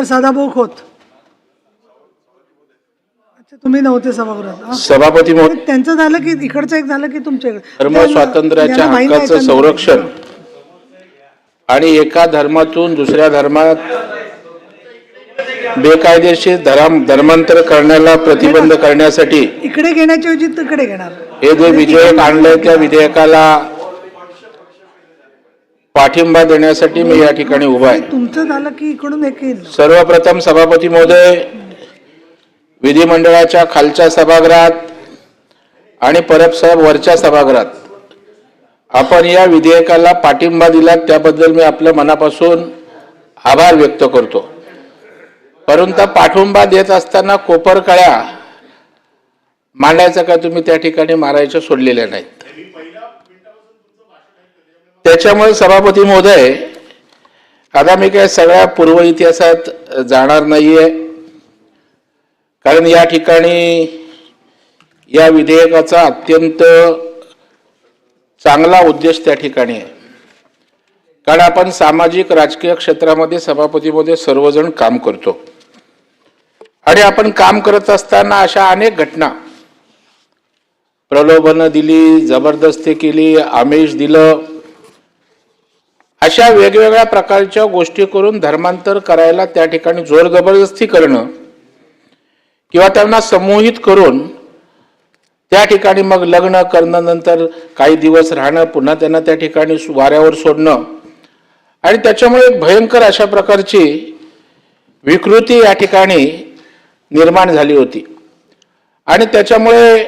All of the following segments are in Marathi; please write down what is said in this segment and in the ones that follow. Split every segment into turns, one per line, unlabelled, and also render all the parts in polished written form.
सदाभाऊ खोत. अच्छा, तुम्ही नव्हते सभागृहात.
सभापती महोदय,
त्यांचं झालं की इकडचं एक झालं की तुमच्याकडे
धर्म स्वातंत्र्याच्या हक्काचं संरक्षण आणि एका धर्मातून दुसऱ्या धर्मात बेकायदेशीर धर्मांतर करण्याला प्रतिबंध करण्यासाठी
इकडे घेण्याच्या ऐवजी तिकडे घेणार.
हे जे विधेयक आणलंय त्या विधेयकाला पाठिंबा देण्यासाठी मी या ठिकाणी उभा आहे.
तुमचं झालं की इकडून एक येईल.
सर्वप्रथम सभापती महोदय, विधिमंडळाच्या खालच्या सभागृहात आणि परब साहेब वरच्या सभागृहात आपण या विधेयकाला पाठिंबा दिला त्याबद्दल मी आपल्या मनापासून आभार व्यक्त करतो. परंतु पाठिंबा देत असताना कोपरकळ्या मांडायचं का तुम्ही त्या ठिकाणी मारायच्या सोडलेल्या नाहीत. त्याच्यामुळे सभापती महोदय, आता मी काय सगळ्या पूर्व इतिहासात जाणार नाहीये, कारण या ठिकाणी या विधेयकाचा अत्यंत चांगला उद्देश त्या ठिकाणी आहे. कारण आपण सामाजिक राजकीय क्षेत्रामध्ये सभापती महोदय सर्वजण काम करतो आणि आपण काम करत असताना अशा अनेक घटना, प्रलोभनं दिली, जबरदस्ती केली, आमिष दिलं, अशा वेगवेगळ्या प्रकारच्या गोष्टी करून धर्मांतर करायला त्या ठिकाणी जोर जबरदस्ती करणं किंवा त्यांना समूहित करून त्या ठिकाणी मग लग्न करणं, नंतर काही दिवस राहणं, पुन्हा त्यांना त्या ठिकाणी वाऱ्यावर सोडणं आणि त्याच्यामुळे भयंकर अशा प्रकारची विकृती या ठिकाणी निर्माण झाली होती. आणि त्याच्यामुळे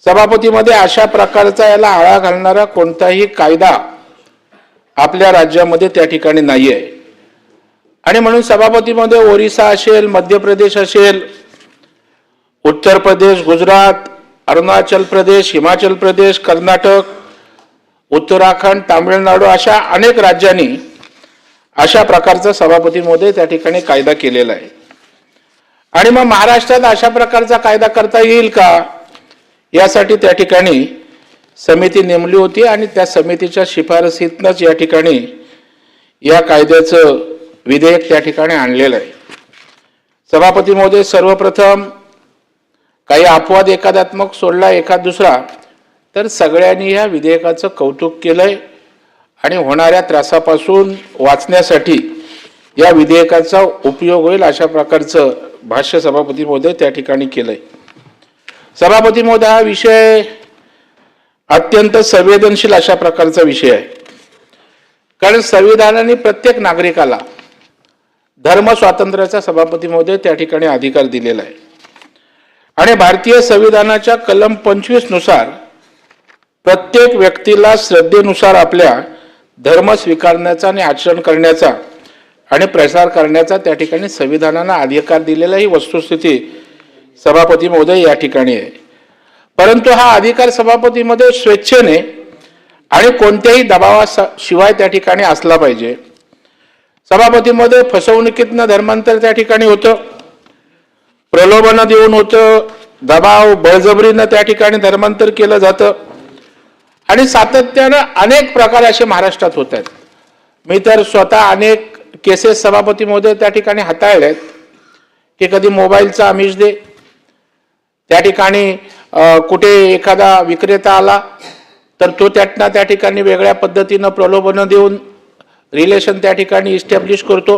सभापतीमध्ये अशा प्रकारचा याला आळा घालणारा कोणताही कायदा आपल्या राज्यामध्ये त्या ठिकाणी नाही आहे. आणि म्हणून सभापतीमध्ये ओरिसा असेल, मध्य प्रदेश असेल, उत्तर प्रदेश, गुजरात, अरुणाचल प्रदेश, हिमाचल प्रदेश, कर्नाटक, उत्तराखंड, तामिळनाडू अशा अनेक राज्यांनी अशा प्रकारचा सभापतीमध्ये त्या ठिकाणी कायदा केलेला आहे. आणि मग महाराष्ट्रात अशा प्रकारचा कायदा करता येईल का, यासाठी त्या ठिकाणी समिती नेमली होती आणि त्या समितीच्या शिफारसीतनंच या ठिकाणी या कायद्याचं विधेयक त्या ठिकाणी आणलेलं आहे. सभापती महोदय, सर्वप्रथम काही अपवाद एकादात्मक सोडला एखाद दुसरा, तर सगळ्यांनी या विधेयकाचं कौतुक केलंय आणि होणाऱ्या त्रासापासून वाचण्यासाठी या विधेयकाचा उपयोग होईल अशा प्रकारचं भाष्य सभापती महोदय त्या ठिकाणी केलंय. सभापती महोदय, हा विषय अत्यंत संवेदनशील अशा प्रकारचा विषय आहे. कारण संविधानाने प्रत्येक नागरिकाला धर्म स्वातंत्र्याचा सभापती महोदय त्या ठिकाणी अधिकार दिलेला आहे. आणि भारतीय संविधानाच्या कलम 25 नुसार प्रत्येक व्यक्तीला श्रद्धेनुसार आपल्या धर्म स्वीकारण्याचा आणि आचरण करण्याचा आणि प्रसार करण्याचा त्या ठिकाणी संविधानानं अधिकार दिलेला ही वस्तुस्थिती सभापती महोदय या ठिकाणी आहे. परंतु हा अधिकार सभापतीमध्ये स्वेच्छेने आणि कोणत्याही दबावाशिवाय त्या ठिकाणी असला पाहिजे. सभापतीमध्ये फसवणुकीतनं धर्मांतर त्या ठिकाणी होतं, प्रलोभनं देऊन होतं, दबाव बळजबरीनं त्या ठिकाणी धर्मांतर केलं जातं आणि सातत्यानं अनेक प्रकार असे महाराष्ट्रात होत आहेत. मी तर स्वतः अनेक केसेस सभापती महोदय त्या ठिकाणी हाताळल्यात की कधी मोबाईलचा आमिष दे, त्या ठिकाणी कुठे एखादा विक्रेता आला तर तो त्यातनं त्या ठिकाणी वेगळ्या पद्धतीनं प्रलोभनं देऊन रिलेशन त्या ठिकाणी इस्टॅब्लिश करतो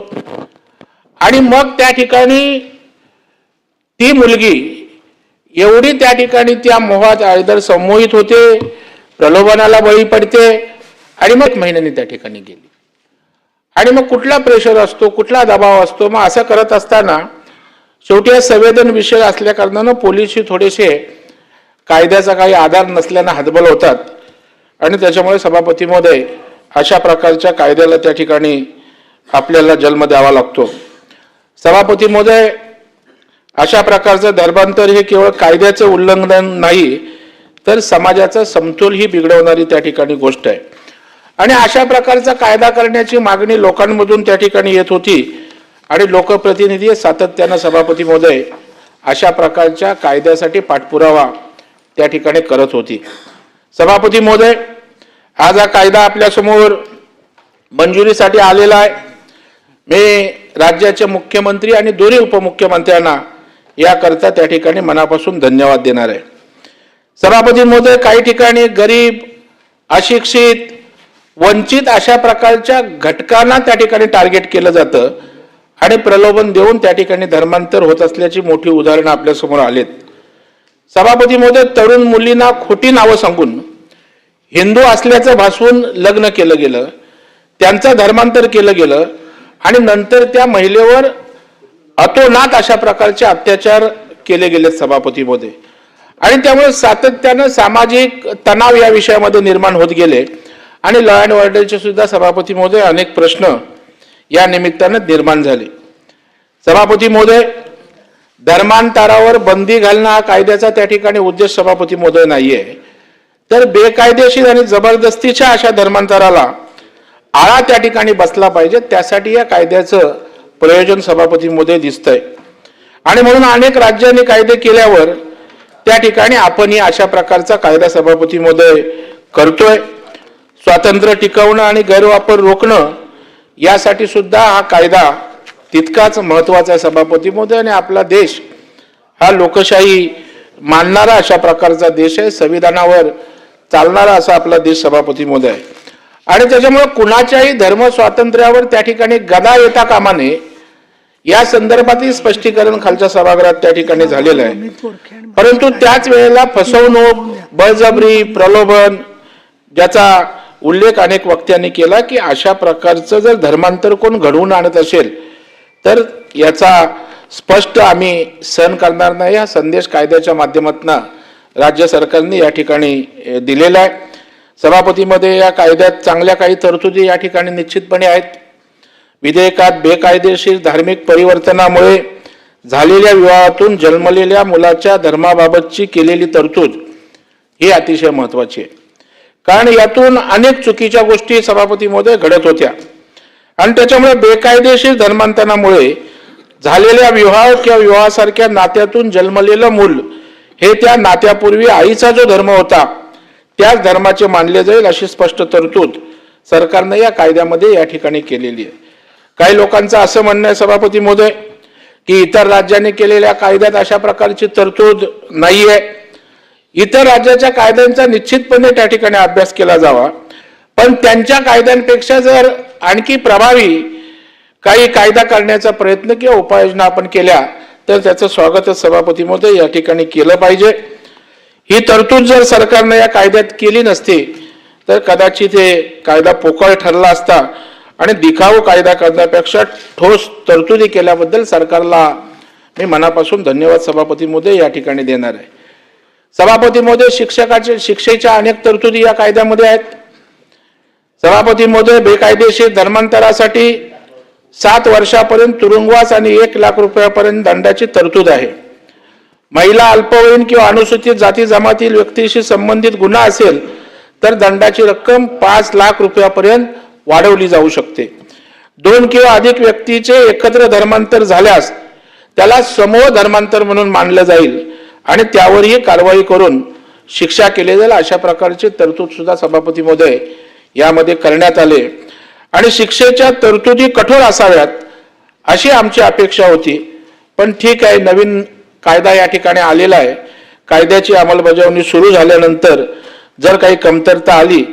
आणि मग त्या ठिकाणी ती मुलगी एवढी त्या ठिकाणी त्या मोहात आयदर संमोहित होते, प्रलोभनाला बळी पडते आणि मग 1 महिन्याने त्या ठिकाणी गेली. आणि मग कुठला प्रेशर असतो, कुठला दबाव असतो, मग असं करत असताना शेवटी संवेदन विषय असल्या कारणानं पोलिसही थोडेसे कायद्याचा काही आधार नसल्यानं हतबल होतात आणि त्याच्यामुळे सभापती महोदय अशा प्रकारच्या कायद्याला त्या ठिकाणी आपल्याला जन्म द्यावा लागतो. सभापती महोदय, अशा प्रकारचं धर्मांतर हे केवळ कायद्याचं उल्लंघन नाही तर समाजाचा समतोल ही बिघडवणारी त्या ठिकाणी गोष्ट आहे. आणि अशा प्रकारचा कायदा करण्याची मागणी लोकांमधून त्या ठिकाणी येत होती आणि लोकप्रतिनिधी सातत्यानं सभापती महोदय अशा प्रकारच्या कायद्यासाठी पाठपुरावा त्या ठिकाणी करत होती. सभापती महोदय, आज हा कायदा आपल्या समोर मंजुरीसाठी आलेला आहे. मी राज्याचे मुख्यमंत्री आणि दोन्ही उपमुख्यमंत्र्यांना याकरता त्या ठिकाणी मनापासून धन्यवाद देणार आहे. सभापती महोदय, काही ठिकाणी गरीब, अशिक्षित, वंचित अशा प्रकारच्या घटकांना त्या ठिकाणी टार्गेट केलं जातं आणि प्रलोभन देऊन त्या ठिकाणी धर्मांतर होत असल्याची मोठी उदाहरणं आपल्यासमोर आलेत. सभापती महोदय, तरुण मुलींना खोटी नावं सांगून हिंदू असल्याचं भासवून लग्न केलं गेलं, त्यांचं धर्मांतर केलं गेलं आणि नंतर त्या महिलेवर अतोनात अशा प्रकारचे अत्याचार केले गेलेत सभापती महोदय. आणि त्यामुळे सातत्यानं सामाजिक तणाव या विषयामध्ये निर्माण होत गेले आणि लॉ अँड ऑर्डरचे सुद्धा सभापती महोदय अनेक प्रश्न या निमित्तानं निर्माण झाले. सभापती महोदय, धर्मांतरावर बंदी घालणं हा कायद्याचा त्या ठिकाणी उद्देश सभापती महोदय नाहीये, तर बेकायदेशीर आणि जबरदस्तीच्या अशा धर्मांतराला आळा त्या ठिकाणी बसला पाहिजे, त्यासाठी या कायद्याचं प्रयोजन सभापती महोदय दिसतंय. आणि म्हणून अनेक राज्यांनी कायदे केल्यावर त्या ठिकाणी आपणही अशा प्रकारचा कायदा सभापती महोदय करतोय. स्वातंत्र्य टिकवणं आणि गैरवापर रोखणं यासाठी सुद्धा हा कायदा तितकाच महत्वाचा आहे सभापती महोदय. आणि आपला देश हा लोकशाही मानणारा अशा प्रकारचा देश आहे, संविधानावर चालणारा असा आपला देश सभापती महोदय आहे. आणि त्याच्यामुळे कुणाच्याही धर्म स्वातंत्र्यावर त्या ठिकाणी गदा येता कामा नये या संदर्भातही स्पष्टीकरण खालच्या सभागृहात त्या ठिकाणी झालेलं आहे. परंतु त्याच वेळेला फसवणूक, बळजबरी, प्रलोभन ज्याचा उल्लेख अनेक वक्त्यांनी केला की अशा प्रकारचं जर धर्मांतर कोण घडवून आणत असेल तर याचा स्पष्ट आम्ही सहन करणार नाही, हा संदेश कायद्याच्या माध्यमातून राज्य सरकारने या ठिकाणी दिलेला आहे. सभापतीमध्ये या कायद्यात चांगल्या काही तरतुदी या ठिकाणी निश्चितपणे आहेत. विधेयकात बेकायदेशीर धार्मिक परिवर्तनामुळे झालेल्या विवाहातून जन्मलेल्या मुलाच्या धर्माबाबतची केलेली तरतूद ही अतिशय महत्वाची आहे. कारण यातून अनेक चुकीच्या गोष्टी सभापती महोदय घडत होत्या आणि त्याच्यामुळे बेकायदेशीर धर्मांतरामुळे झालेल्या विवाह किंवा विवाहासारख्या नात्यातून जन्मलेलं मूल हे त्या नात्यापूर्वी आईचा जो धर्म होता त्याच धर्माचे मानले जाईल अशी स्पष्ट तरतूद सरकारने या कायद्यामध्ये या ठिकाणी केलेली आहे. काही लोकांचं असं म्हणणं आहे सभापती महोदय की इतर राज्यांनी केलेल्या कायद्यात अशा प्रकारची तरतूद नाहीये. इतर राज्याच्या कायद्यांचा निश्चितपणे त्या ठिकाणी अभ्यास केला जावा, पण त्यांच्या कायद्यांपेक्षा जर आणखी प्रभावी काही कायदा करण्याचा प्रयत्न किंवा उपाययोजना आपण केल्या तर त्याचं स्वागतच सभापती महोदय या ठिकाणी केलं पाहिजे. ही तरतूद जर सरकारने या कायद्यात केली नसती तर कदाचित हे कायदा पोकळ ठरला असता आणि दिखाऊ कायदा करण्यापेक्षा ठोस तरतुदी केल्याबद्दल सरकारला मी मनापासून धन्यवाद सभापती महोदय या ठिकाणी देणार आहे. सभापती महोदय, शिक्षेच्या अनेक तरतुदी या कायद्यामध्ये आहेत. सभापती महोदय, बेकायदेशीर धर्मांतरासाठी 7 वर्षापर्यंत तुरुंगवास आणि 1 लाख रुपयापर्यंत दंडाची तरतूद आहे. महिला, अल्पवयीन किंवा अनुसूचित जाती जमातील व्यक्तीशी संबंधित गुन्हा असेल तर दंडाची रक्कम 5 लाख रुपयापर्यंत वाढवली जाऊ शकते. 2 किंवा अधिक व्यक्तीचे एकत्र धर्मांतर झाल्यास त्याला समूह धर्मांतर म्हणून मानलं जाईल आणि त्यावरही कारवाई करून शिक्षा केली जाईल अशा प्रकारची तरतूद सुद्धा सभापती महोदय यामध्ये करण्यात आले. आणि शिक्षेच्या तरतुदी कठोर असाव्यात अशी आमची अपेक्षा होती. पण ठीक आहे, नवीन कायदा या ठिकाणी आलेला आहे. कायद्याची अंमलबजावणी सुरू झाल्यानंतर जर काही कमतरता आली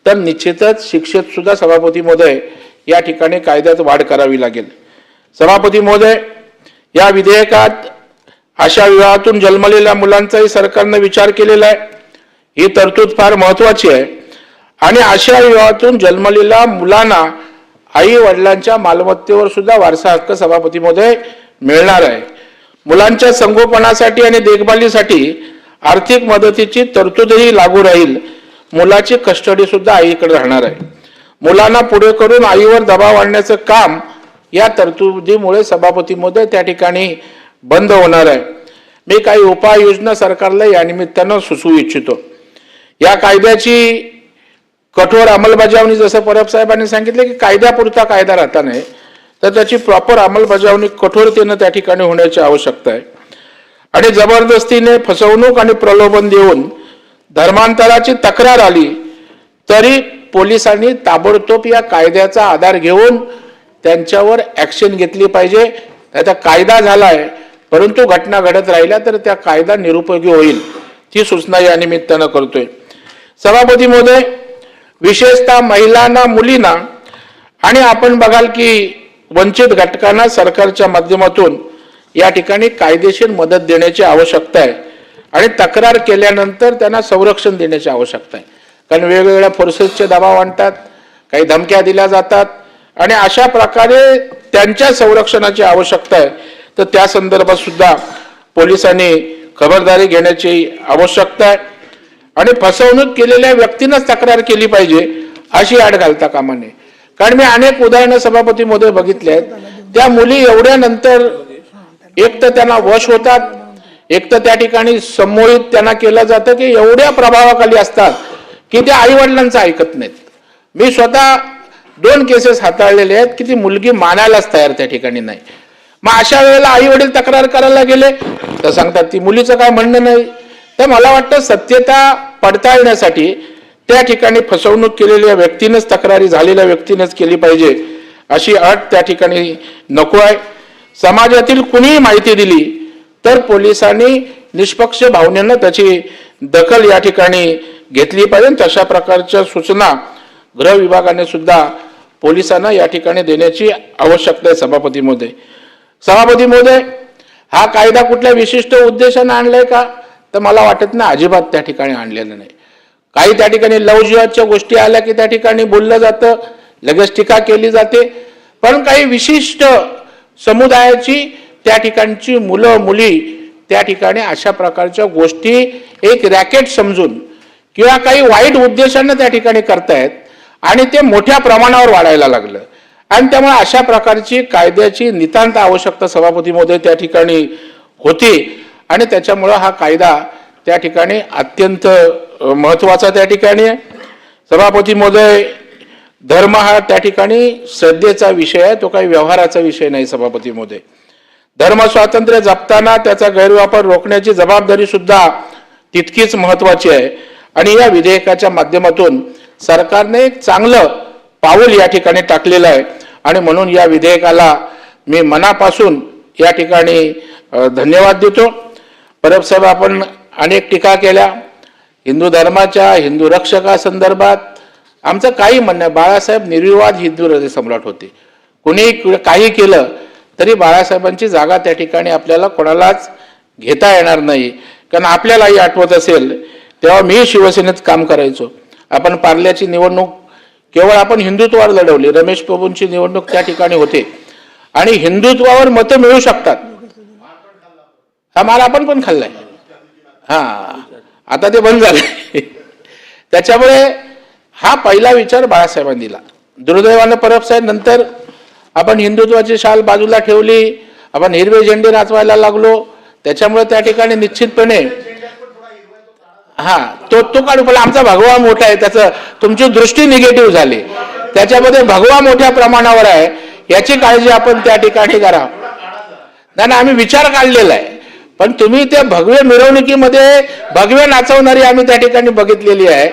तर निश्चितच शिक्षेत सुद्धा सभापती महोदय या ठिकाणी कायद्यात वाढ करावी लागेल. सभापती महोदय, या विधेयकात अशा विवाहातून जन्मलेल्या मुलांचाही सरकारने विचार केलेला आहे. ही तरतूद फार महत्वाची आहे आणि अशा विवाहातून जन्मलेल्या मुलांना आई वडिलांच्या मालमत्तेवर सुद्धा वारसा हक्क सभापती महोदय मिळणार आहे. मुलांच्या संगोपनासाठी आणि देखभालीसाठी आर्थिक मदतीची तरतूदही लागू राहील. मुलाची कस्टडी सुद्धा आईकडे राहणार आहे. मुलांना पुढे करून आईवर दबाव आणण्याचं काम या तरतुदीमुळे सभापती महोदय त्या ठिकाणी बंद होणार आहे. मी काही उपाययोजना सरकारला या निमित्तानं सुचवू इच्छितो. या कायद्याची कठोर अंमलबजावणी, जसं परब साहेबांनी सांगितलं की कायद्यापुरता कायदा राहता नाही तर त्याची प्रॉपर अंमलबजावणी कठोरतेनं त्या ठिकाणी होण्याची आवश्यकता आहे. आणि जबरदस्तीने फसवणूक आणि प्रलोभन देऊन धर्मांतराची तक्रार आली तरी पोलिसांनी ताबडतोब या कायद्याचा आधार घेऊन त्यांच्यावर ॲक्शन घेतली पाहिजे. आता कायदा झाला आहे, परंतु घटना घडत राहिल्या तर त्या कायदा निरुपयोगी होईल, ती सूचना या निमित्तानं करतोय. सभापती महोदय, विशेषतः महिलांना, मुलींना आणि आपण बघाल की वंचित घटकांना सरकारच्या माध्यमातून या ठिकाणी कायदेशीर मदत देण्याची आवश्यकता आहे आणि तक्रार केल्यानंतर त्यांना संरक्षण देण्याची आवश्यकता आहे. कारण वेगवेगळ्या फोर्सेसचे दबाव आणतात, काही धमक्या दिल्या जातात आणि अशा प्रकारे त्यांच्या संरक्षणाची आवश्यकता आहे. तर त्या संदर्भात सुद्धा पोलिसांनी खबरदारी घेण्याची आवश्यकता आहे आणि फसवणूक केलेल्या व्यक्तीनंच तक्रार केली पाहिजे अशी अट घालता कामा नये. कारण मी अनेक उदाहरणं सभापती महोदय बघितले आहेत. त्या मुली एवढ्या नंतर एक तर त्यांना वश होतात, एक तर त्या ठिकाणी संमोहित त्यांना केलं जातं की एवढ्या प्रभावाखाली असतात की ते आई वडिलांचं ऐकत नाहीत. मी स्वतः 2 केसेस हाताळलेले आहेत की ती मुलगी मानायलाच तयार त्या ठिकाणी नाही. मग अशा वेळेला आई वडील तक्रार करायला गेले तर सांगतात ती मुलीचं काय म्हणणं नाही. तर मला वाटतं सत्यता पडताळण्यासाठी त्या ठिकाणी फसवणूक केलेल्या व्यक्तीनेच, तक्रारी झालेल्या व्यक्तीनेच केली पाहिजे अशी अट त्या ठिकाणी नको आहे. समाजातील कुणीही माहिती दिली तर पोलिसांनी निष्पक्ष भावनेनं त्याची दखल या ठिकाणी घेतली पाहिजे. तशा प्रकारच्या सूचना गृह विभागाने सुद्धा पोलिसांना या ठिकाणी देण्याची आवश्यकता आहे. सभापती महोदय, हा कायदा कुठल्या विशिष्ट उद्देशाने आणलाय का, तर मला वाटत नाही, अजिबात त्या ठिकाणी आणलेलं नाही. काही त्या ठिकाणी लव जिहादच्या गोष्टी आल्या की त्या ठिकाणी बोललं जातं, लगेच टीका केली जाते. पण काही विशिष्ट समुदायाची त्या ठिकाणची मुलं मुली त्या ठिकाणी अशा प्रकारच्या गोष्टी एक रॅकेट समजून किंवा काही वाईट उद्देशाने त्या ठिकाणी करतायत आणि ते मोठ्या प्रमाणावर वाढायला लागलं आणि त्यामुळे अशा प्रकारची कायद्याची नितांत आवश्यकता सभापती महोदय त्या ठिकाणी होती आणि त्याच्यामुळं हा कायदा त्या ठिकाणी अत्यंत महत्वाचा त्या ठिकाणी आहे. सभापती महोदय, धर्म हा त्या ठिकाणी श्रद्धेचा विषय आहे, तो काही व्यवहाराचा विषय नाही. सभापती महोदय, धर्म स्वातंत्र्य जपताना त्याचा गैरवापर रोखण्याची जबाबदारी सुद्धा तितकीच महत्वाची आहे आणि या विधेयकाच्या माध्यमातून सरकारने एक चांगलं पाऊल या ठिकाणी टाकलेलं आहे आणि म्हणून या विधेयकाला मी मनापासून या ठिकाणी धन्यवाद देतो. परब साहेब, आपण अनेक टीका केल्या हिंदू धर्माच्या, हिंदू रक्षकासंदर्भात. आमचं काही म्हणणं, बाळासाहेब निर्विवाद हिंदू हृदय सम्राट होते. कोणी काही केलं तरी बाळासाहेबांची जागा त्या ठिकाणी आपल्याला कोणालाच घेता येणार नाही. कारण आपल्यालाही आठवत असेल तेव्हा मी शिवसेनेत काम करायचो. आपण पार्ल्याची निवडणूक केवळ आपण हिंदुत्वावर लढवली, रमेश प्रभूंची निवडणूक त्या ठिकाणी होते आणि हिंदुत्वावर मतं मिळू शकतात. हा माल आपण पण खाल्लाय. हा, आता ते बंद झाले. त्याच्यामुळे हा पहिला विचार बाळासाहेबांनी दिला. दुर्दैवानं परब साहेब नंतर आपण हिंदुत्वाची शाल बाजूला ठेवली, आपण हिरवे झेंडे नाचवायला लागलो. त्याच्यामुळे त्या ठिकाणी निश्चितपणे तो काढू. पण आमचा भगवा मोठा आहे, त्याचं तुमची दृष्टी निगेटिव्ह झाली. त्याच्यामध्ये भगवा मोठ्या प्रमाणावर आहे, याची काळजी आपण त्या ठिकाणी करा. नाही, आम्ही विचार काढलेला आहे, पण तुम्ही त्या भगव्या मिरवणुकीमध्ये भगवे नाचवणारी आम्ही त्या ठिकाणी बघितलेली आहे.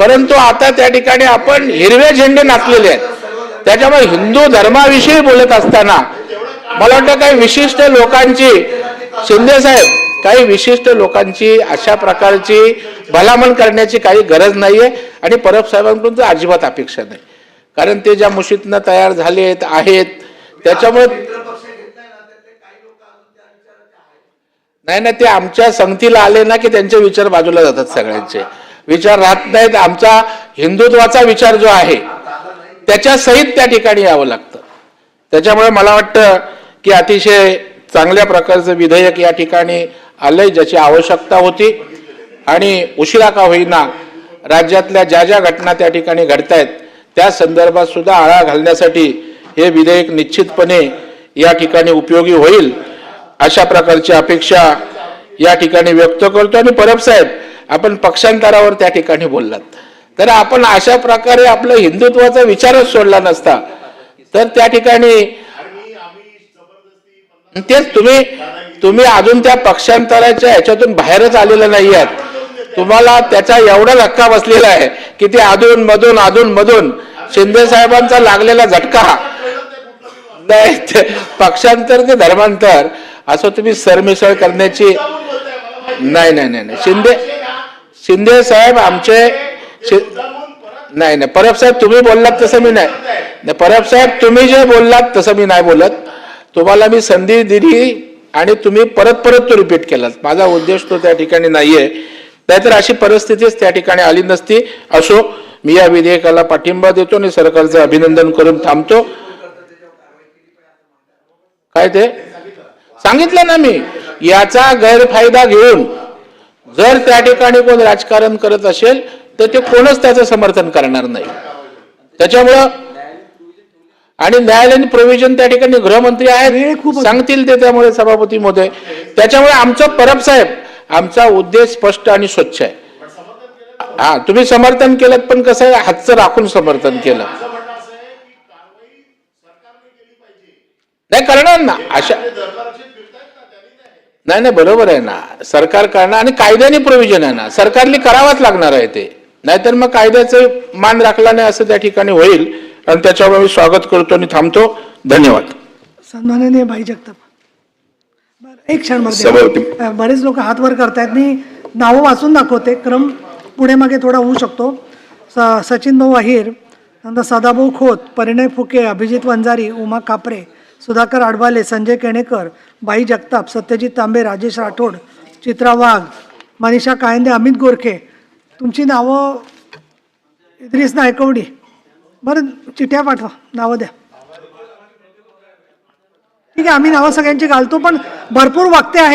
परंतु आता त्या ठिकाणी आपण हिरवे झेंडे नाचलेले आहेत. त्याच्यामुळे हिंदू धर्माविषयी बोलत असताना मला वाटतं काही विशिष्ट लोकांची, शिंदे साहेब, काही विशिष्ट लोकांची अशा प्रकारची भलामण करण्याची काही गरज नाहीये आणि परब साहेबांकडून तर अजिबात अपेक्षा नाही. कारण ते ज्या मुशीतनं तयार झालेत आहेत त्याच्यामुळे नाही, ते आमच्या संगतीला आले ना की त्यांचे विचार बाजूला जातात. सगळ्यांचे विचार राहत नाहीत. आमचा हिंदुत्वाचा विचार जो आहे त्याच्या सहित त्या ठिकाणी यावं लागतं. त्याच्यामुळे मला वाटतं की अतिशय चांगल्या प्रकारचं विधेयक या ठिकाणी आलंय, ज्याची आवश्यकता होती आणि उशिरा का होईना राज्यातल्या ज्या ज्या घटना त्या ठिकाणी घडतायत त्या संदर्भात सुद्धा आळा घालण्यासाठी हे विधेयक निश्चितपणे या ठिकाणी उपयोगी होईल अशा प्रकारची अपेक्षा या ठिकाणी व्यक्त करतो. आणि परब साहेब, आपण पक्षांतरावर त्या ठिकाणी बोललात, तर आपण अशा प्रकारे आपलं हिंदुत्वाचा विचारच सोडला नसता तर त्या ठिकाणी तेच तुम्ही अजून त्या पक्षांतराच्या ह्याच्यातून बाहेरच आलेलं नाही आहात. तुम्हाला त्याचा एवढा धक्का बसलेला आहे की ते अधून मधून शिंदे साहेबांचा लागलेला झटका नाही ते पक्षांतर ते धर्मांतर असं तुम्ही सरमिसळ करण्याची नाही नाही नाही नाही. शिंदे साहेब आमचे नाही नाही परब साहेब तुम्ही बोललात तसं मी नाही परब साहेब तुम्ही जे बोललात तसं मी नाही बोलत. तुम्हाला मी संधी दिली आणि तुम्ही परत तो रिपीट केलात. माझा उद्देश तो त्या ठिकाणी नाहीये. नाहीतर अशी परिस्थितीच त्या ठिकाणी आली नसती. असो, मी या विधेयकाला पाठिंबा देतो आणि सरकारचं अभिनंदन करून थांबतो. काय ते सांगितलं ना मी, याचा गैरफायदा घेऊन जर त्या ठिकाणी कोण राजकारण करत असेल तर ते कोणच त्याचं समर्थन करणार नाही. त्याच्यामुळं आणि न्यायालयीन प्रोव्हिजन त्या ठिकाणी गृहमंत्री आहेत, सांगतील ते त्यामुळे सभापती महोदय. त्याच्यामुळे आमचं परब साहेब आमचा उद्देश स्पष्ट आणि स्वच्छ आहे. हा तुम्ही समर्थन केलं पण कसं आहे हातचं राखून समर्थन केलं नाही करणार ना अशा नाही बरोबर आहे ना सरकार करणार आणि कायद्याने प्रोव्हिजन आहे ना सरकारने करावाच लागणार आहे ते. नाहीतर मग कायद्याचं मान राखला नाही असं त्या ठिकाणी होईल. आणि त्याच्यावर मी स्वागत करतो आणि थांबतो. धन्यवाद.
सन्माननीय भाई जगताप. एक क्षण मध्ये बरेच लोक हात वर करतायत. मी नावं वाचून दाखवते. क्रम पुढे मागे थोडा होऊ शकतो. सचिन भाऊ अहिर, नंतर सदाभाऊ खोत, परिणय फुके, अभिजित वंजारी, उमा कापरे, सुधाकर आडबाले, संजय केणेकर, बाई जगताप, सत्यजित तांबे, राजेश राठोड, चित्रा वाघ, मनीषा कायंदे, अमित गोरखे. तुमची नावं इद्रिस नायकवडी. बरं चिठ्या पाठवा, नावं द्या. ठीक आहे आम्ही नावं सगळ्यांची घालतो पण भरपूर वक्ते आहेत.